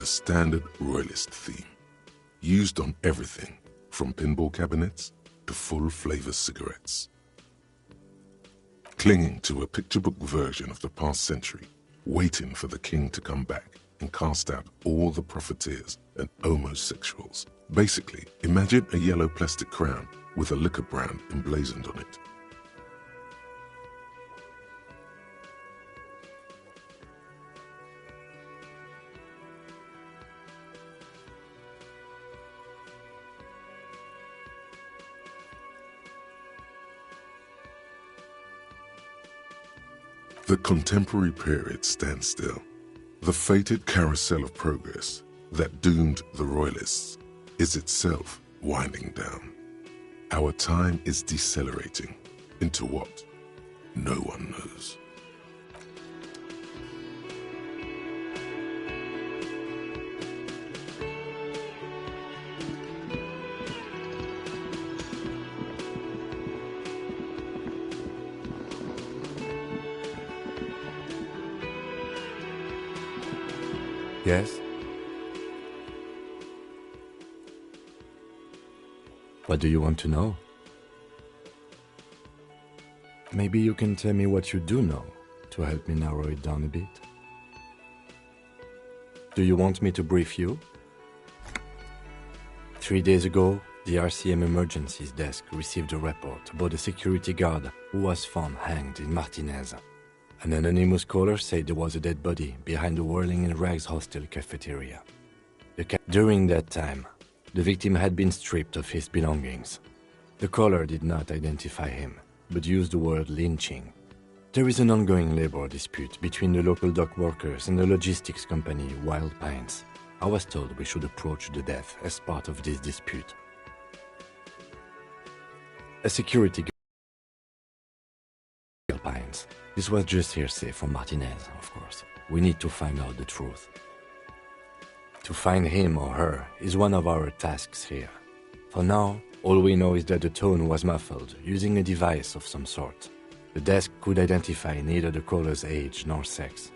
A standard royalist theme, used on everything from pinball cabinets to full-flavor cigarettes. Clinging to a picture book version of the past century, waiting for the king to come back and cast out all the profiteers and homosexuals. Basically, imagine a yellow plastic crown with a liquor brand emblazoned on it. The contemporary period stands still. The fated carousel of progress that doomed the royalists is itself winding down. Our time is decelerating into what no one knows. Yes? What do you want to know? Maybe you can tell me what you do know to help me narrow it down a bit. Do you want me to brief you? 3 days ago, the RCM emergencies desk received a report about a security guard who was found hanged in Martinez. An anonymous caller said there was a dead body behind the Whirling in Rags hostel cafeteria. During that time, the victim had been stripped of his belongings. The caller did not identify him, but used the word lynching. There is an ongoing labor dispute between the local dock workers and the logistics company Wild Pines. I was told we should approach the death as part of this dispute. A security guard Pines. This was just hearsay from Martinez, of course. We need to find out the truth. To find him or her is one of our tasks here. For now, all we know is that the tone was muffled, using a device of some sort. The desk could identify neither the caller's age nor sex.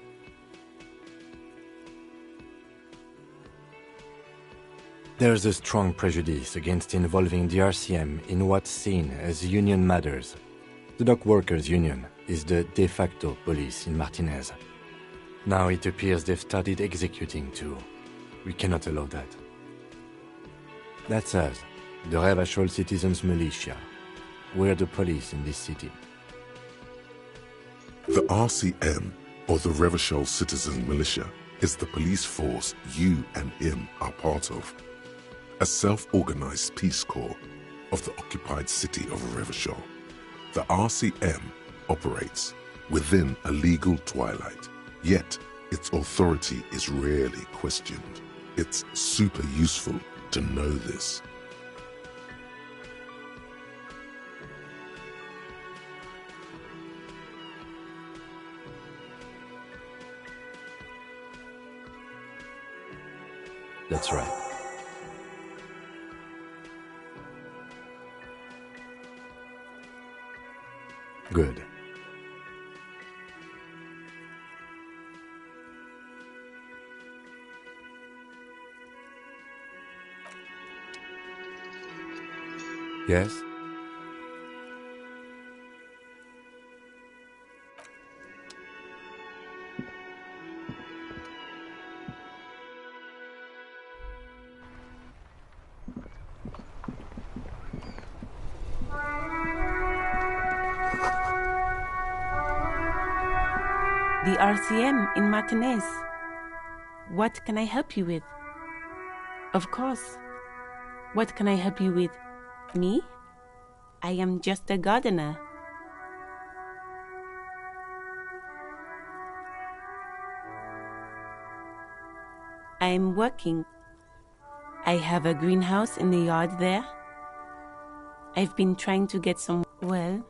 There's a strong prejudice against involving the RCM in what's seen as union matters. The dock workers' union is the de facto police in Martinez. Now it appears they've started executing too. We cannot allow that. That's us, the Revachol Citizens Militia. We're the police in this city. The RCM, or the Revachol Citizen Militia, is the police force you and him are part of. A self-organized peace corps of the occupied city of Revachol. The RCM operates within a legal twilight, yet its authority is rarely questioned. It's super useful to know this. That's right. Good. Yes? The RCM in Martinez. What can I help you with? Of course. What can I help you with? Me? I am just a gardener. I am working. I have a greenhouse in the yard there. I've been trying to get some, well,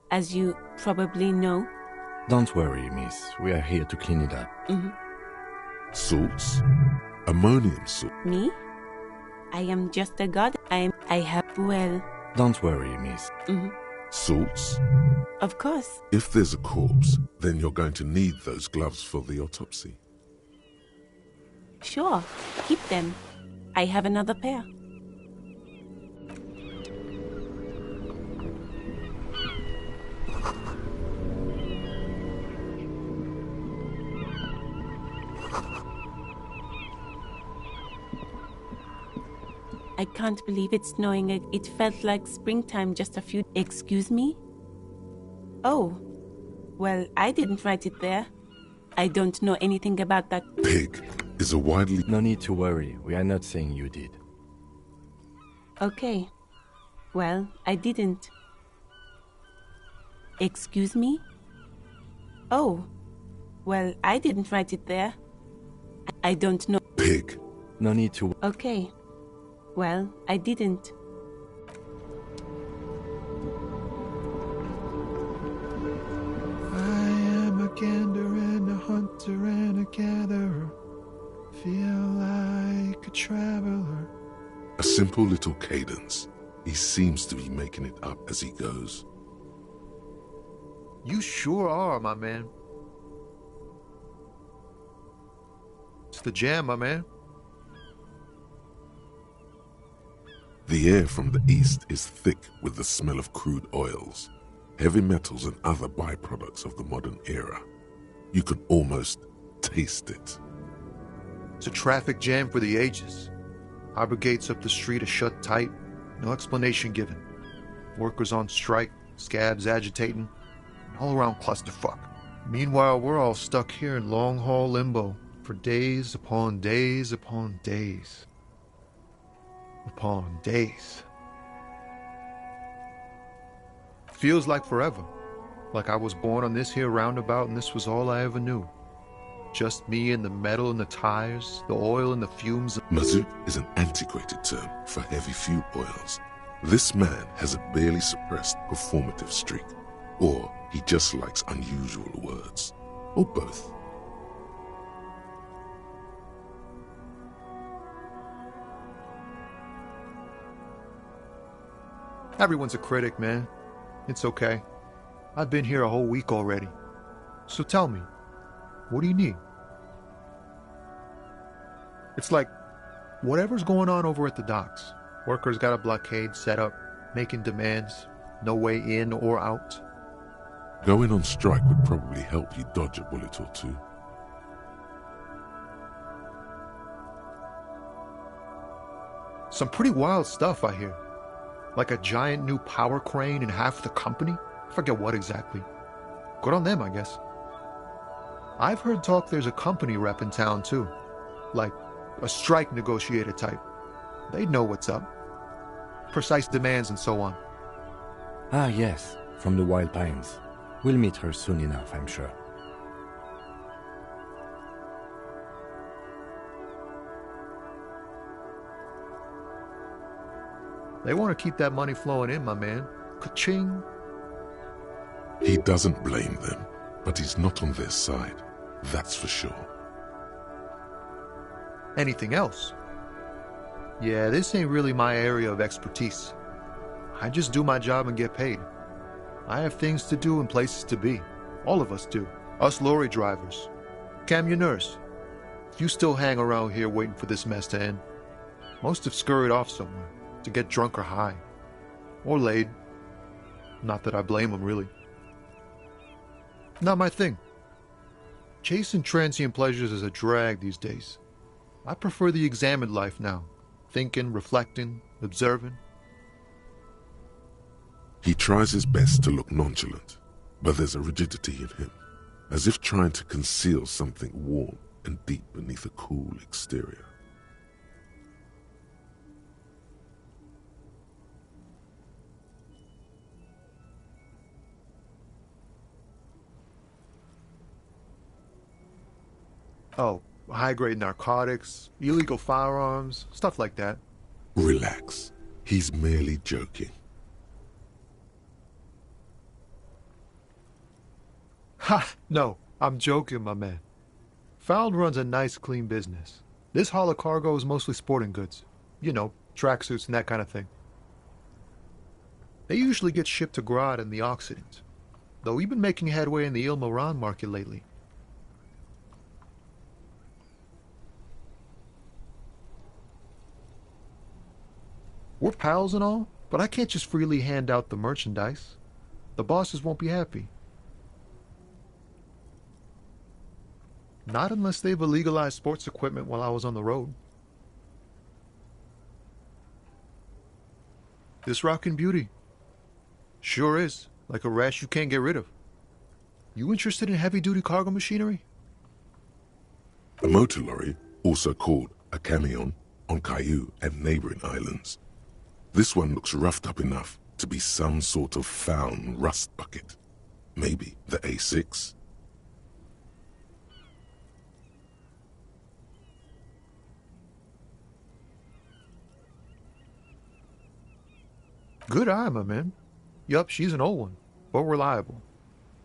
as you probably know. Don't worry, miss. We are here to clean it up. Salts? Ammonium salt? Me? I am just a god. I have, well... Don't worry, miss. Salts? Of course. If there's a corpse, then you're going to need those gloves for the autopsy. Sure, keep them. I have another pair. I can't believe it's snowing. It felt like springtime just a few... Excuse me? Oh, well, I didn't write it there. I don't know anything about that. Pig is a widely... No need to worry, we are not saying you did. Okay. Well, I didn't. Excuse me? Oh, well, I didn't write it there. I don't know. Pig. No need to... Okay. Well, I didn't. I am a gander and a hunter and a gatherer. Feel like a traveler. A simple little cadence. He seems to be making it up as he goes. You sure are, my man. It's the jam, my man. The air from the east is thick with the smell of crude oils, heavy metals and other byproducts of the modern era. You can almost taste it. It's a traffic jam for the ages. Harbor gates up the street are shut tight, no explanation given. Workers on strike, scabs agitating, an all-around clusterfuck. Meanwhile, we're all stuck here in long-haul limbo for days upon days upon days. Upon days. Feels like forever. Like I was born on this here roundabout and this was all I ever knew. Just me and the metal and the tires, the oil and the fumes. Mazout is an antiquated term for heavy fuel oils. This man has a barely suppressed performative streak, or he just likes unusual words, or both. Everyone's a critic, man. It's okay. I've been here a whole week already. So tell me, what do you need? It's like, whatever's going on over at the docks. Workers got a blockade set up, making demands, no way in or out. Going on strike would probably help you dodge a bullet or two. Some pretty wild stuff, I hear. Like a giant new power crane in half the company? I forget what exactly. Good on them, I guess. I've heard talk there's a company rep in town, too. Like a strike negotiator type. They'd know what's up. Precise demands and so on. Ah, yes, from the Wild Pines. We'll meet her soon enough, I'm sure. They want to keep that money flowing in, my man. Ka-ching. He doesn't blame them, but he's not on their side. That's for sure. Anything else? Yeah, this ain't really my area of expertise. I just do my job and get paid. I have things to do and places to be. All of us do. Us lorry drivers. Camionneurs. If you still hang around here waiting for this mess to end, most have scurried off somewhere to get drunk or high. Or laid. Not that I blame them, really. Not my thing. Chasing transient pleasures is a drag these days. I prefer the examined life now. Thinking, reflecting, observing. He tries his best to look nonchalant, but there's a rigidity in him, as if trying to conceal something warm and deep beneath a cool exterior. Oh, high-grade narcotics, illegal firearms, stuff like that. Relax. He's merely joking. Ha! No, I'm joking, my man. Found runs a nice, clean business. This haul of cargo is mostly sporting goods. You know, tracksuits and that kind of thing. They usually get shipped to Grad in the Occident, though we've been making headway in the Il Moran market lately. We're pals and all, but I can't just freely hand out the merchandise. The bosses won't be happy. Not unless they've illegalized sports equipment while I was on the road. This rockin' beauty. Sure is, like a rash you can't get rid of. You interested in heavy-duty cargo machinery? A motor lorry, also called a camion, on Caillou and neighboring islands. This one looks roughed up enough to be some sort of found rust bucket. Maybe the A6. Good eye, my man. Yup, she's an old one, but reliable.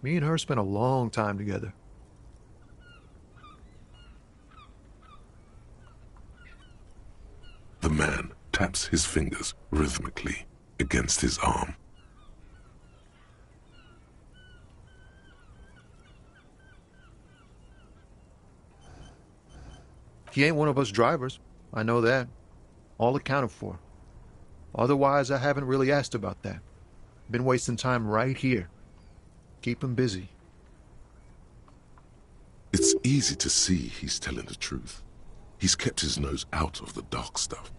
Me and her spent a long time together. The man taps his fingers rhythmically against his arm. He ain't one of us drivers. I know that. All accounted for. Otherwise, I haven't really asked about that. Been wasting time right here. Keep him busy. It's easy to see he's telling the truth. He's kept his nose out of the dark stuff.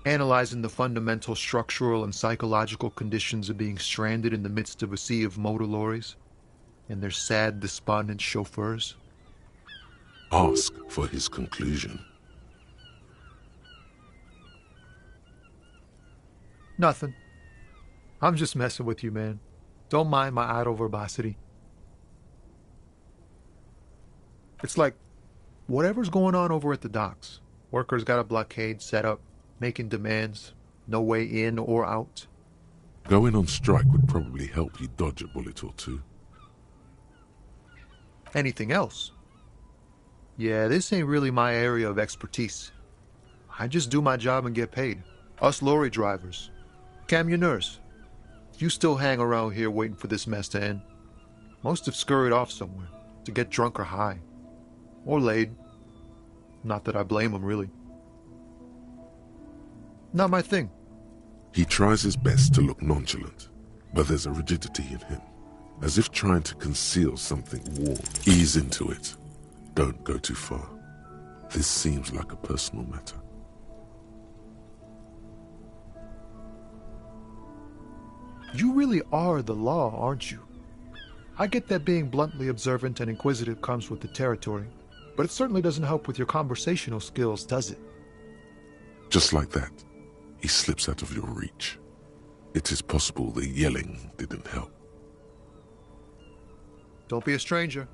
Analyzing the fundamental structural and psychological conditions of being stranded in the midst of a sea of motor lorries and their sad, despondent chauffeurs. Ask for his conclusion. Nothing. I'm just messing with you, man. Don't mind my idle verbosity. It's like, whatever's going on over at the docks. Workers got a blockade set up, making demands, no way in or out. Going on strike would probably help you dodge a bullet or two. Anything else? Yeah, this ain't really my area of expertise. I just do my job and get paid. Us lorry drivers, camionneurs, you still hang around here waiting for this mess to end. Most have scurried off somewhere to get drunk or high. Or laid. Not that I blame them, really. Not my thing. He tries his best to look nonchalant, but there's a rigidity in him, as if trying to conceal something warm. Ease into it. Don't go too far. This seems like a personal matter. You really are the law, aren't you? I get that being bluntly observant and inquisitive comes with the territory, but it certainly doesn't help with your conversational skills, does it? Just like that, he slips out of your reach. It is possible the yelling didn't help. Don't be a stranger.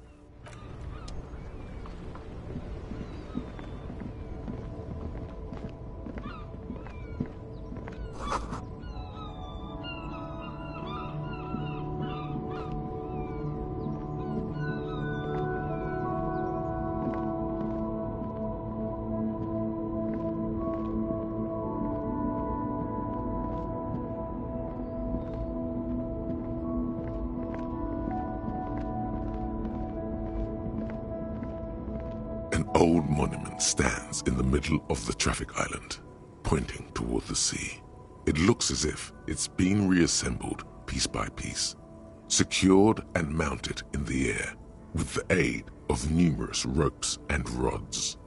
An old monument stands in the middle of the traffic island, pointing toward the sea. It looks as if it's been reassembled piece by piece, secured and mounted in the air with the aid of numerous ropes and rods.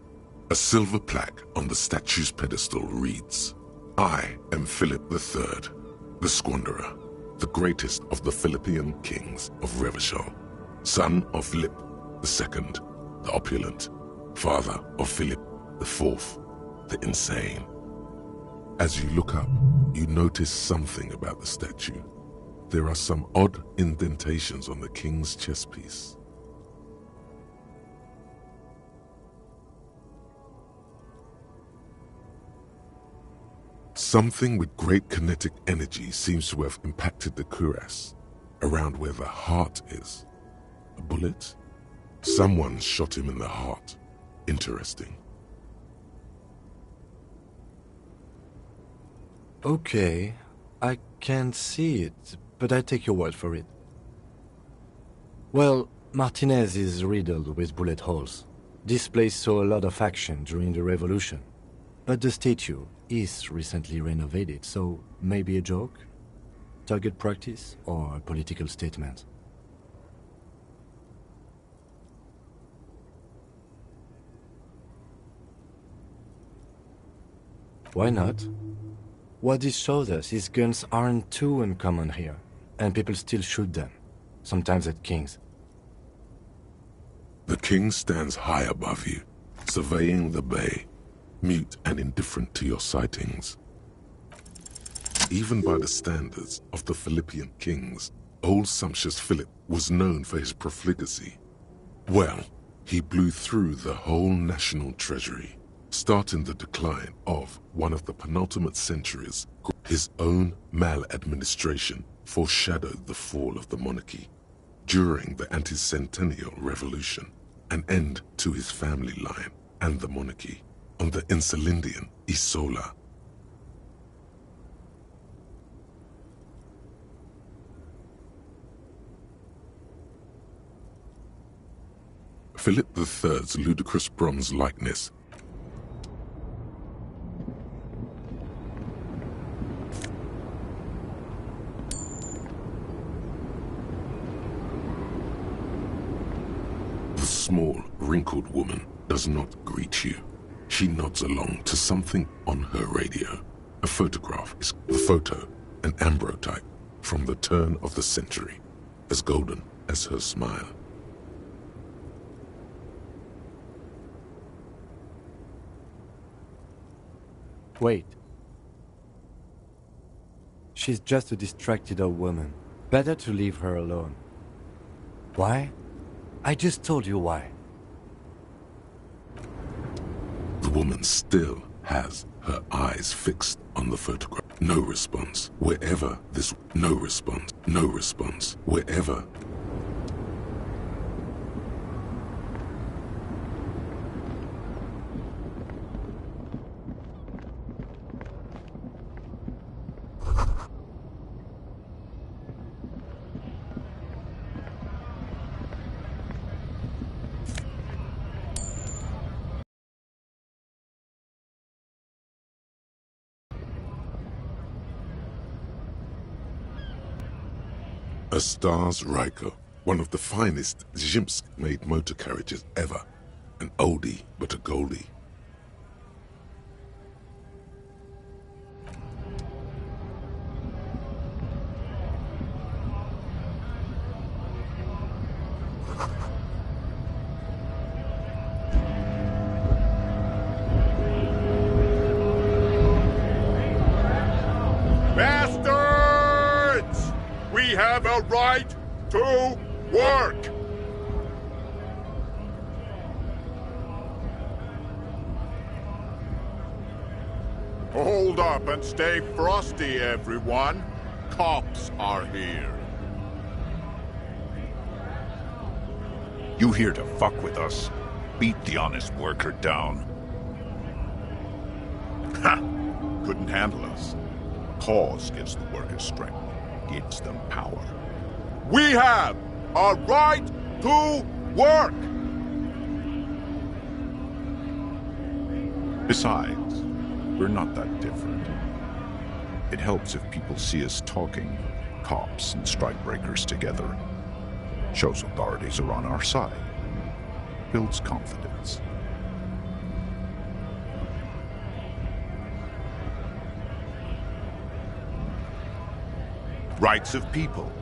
A silver plaque on the statue's pedestal reads, "I am Philip III, the Squanderer, the greatest of the Philippian kings of Revachol, son of Philip II, the opulent, father of Philip IV, the insane." As you look up, you notice something about the statue. There are some odd indentations on the king's chestpiece. Something with great kinetic energy seems to have impacted the cuirass, around where the heart is. A bullet? Someone shot him in the heart. Interesting. Okay, I can see it, but I take your word for it. Well, Martinez is riddled with bullet holes. This place saw a lot of action during the revolution. But the statue is recently renovated, so maybe a joke? Target practice or a political statement? Why not? What this shows us is guns aren't too uncommon here, and people still shoot them, sometimes at kings. The king stands high above you, surveying the bay, mute and indifferent to your sightings. Even by the standards of the Philippian kings, old sumptuous Philip was known for his profligacy. Well, he blew through the whole national treasury, starting the decline of one of the penultimate centuries. His own maladministration foreshadowed the fall of the monarchy. During the anti-centennial revolution, an end to his family line and the monarchy on the Insulindian Isola. Philip III's ludicrous bronze likeness The small, wrinkled woman does not greet you. She nods along to something on her radio. A photograph is the photo, an ambrotype from the turn of the century, as golden as her smile. Wait. She's just a distracted old woman. Better to leave her alone. Why? I just told you why. The woman still has her eyes fixed on the photograph. No response. Wherever this... No response. No response. Wherever... A Stars Ryko, one of the finest Zhimsk-made motor carriages ever. An oldie, but a goldie. Bastards! We have a right to work! Hold up and stay frosty, everyone. Cops are here. You here to fuck with us? Beat the honest worker down. Ha! Couldn't handle us. Cause gives the workers strength, gives them power. We have a right to work! Besides, we're not that different. It helps if people see us talking, cops and strikebreakers together. Shows authorities are on our side. Builds confidence. Rights of people,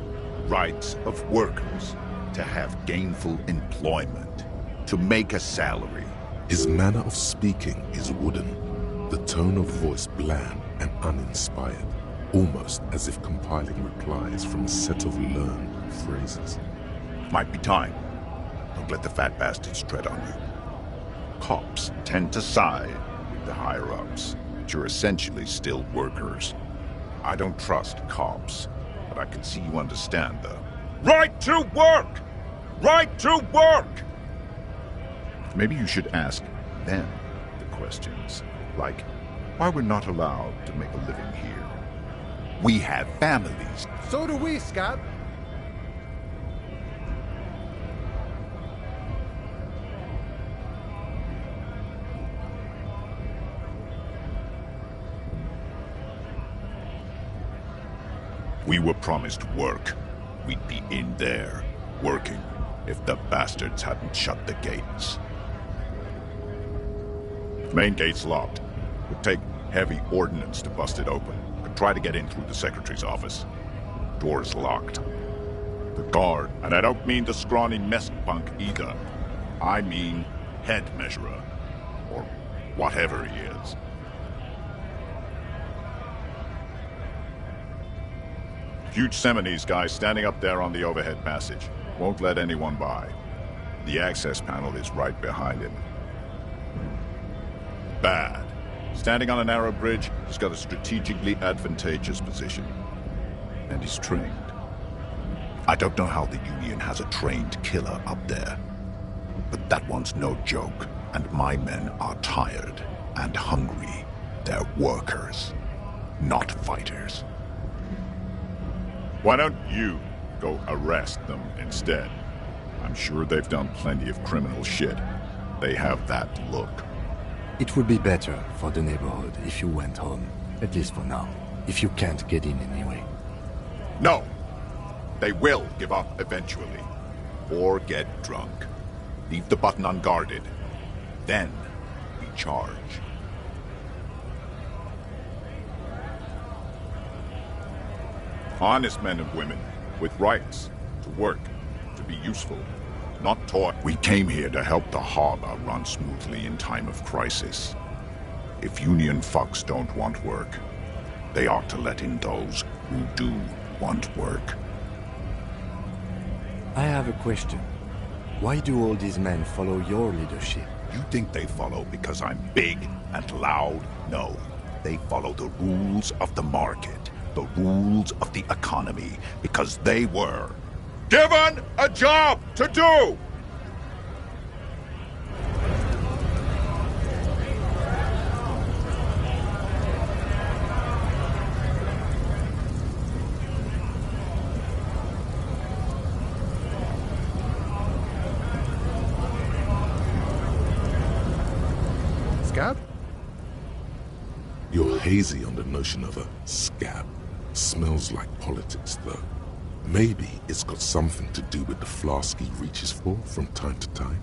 rights of workers, to have gainful employment, to make a salary. His manner of speaking is wooden, the tone of voice bland and uninspired, almost as if compiling replies from a set of learned phrases. Might be time. Don't let the fat bastards tread on you. Cops tend to side with the higher-ups, but you're essentially still workers. I don't trust cops, but I can see you understand the right to work! Right to work! Maybe you should ask them the questions, like why we're not allowed to make a living here. We have families. So do we, Scott. We were promised work. We'd be in there, working, if the bastards hadn't shut the gates. Main gate's locked. Would take heavy ordnance to bust it open. Could try to get in through the secretary's office. Door's locked. The guard, and I don't mean the scrawny mess punk either. I mean head measurer. Or whatever he is. Huge Seminese guy standing up there on the overhead passage. Won't let anyone by. The access panel is right behind him. Bad. Standing on a narrow bridge, he's got a strategically advantageous position. And he's trained. I don't know how the Union has a trained killer up there. But that one's no joke. And my men are tired and hungry. They're workers, not fighters. Why don't you go arrest them instead? I'm sure they've done plenty of criminal shit. They have that look. It would be better for the neighborhood if you went home, at least for now, if you can't get in anyway. No! They will give up eventually. Or get drunk. Leave the button unguarded. Then we charge. Honest men and women, with rights, to work, to be useful, not taught. We came here to help the harbor run smoothly in time of crisis. If Union fucks don't want work, they ought to let in those who do want work. I have a question. Why do all these men follow your leadership? You think they follow because I'm big and loud? No. They follow the rules of the market. The rules of the economy, because they were Given a job to do! Scott? You're hazy on the notion of a scab. Smells like politics, though. Maybe it's got something to do with the flask he reaches for from time to time.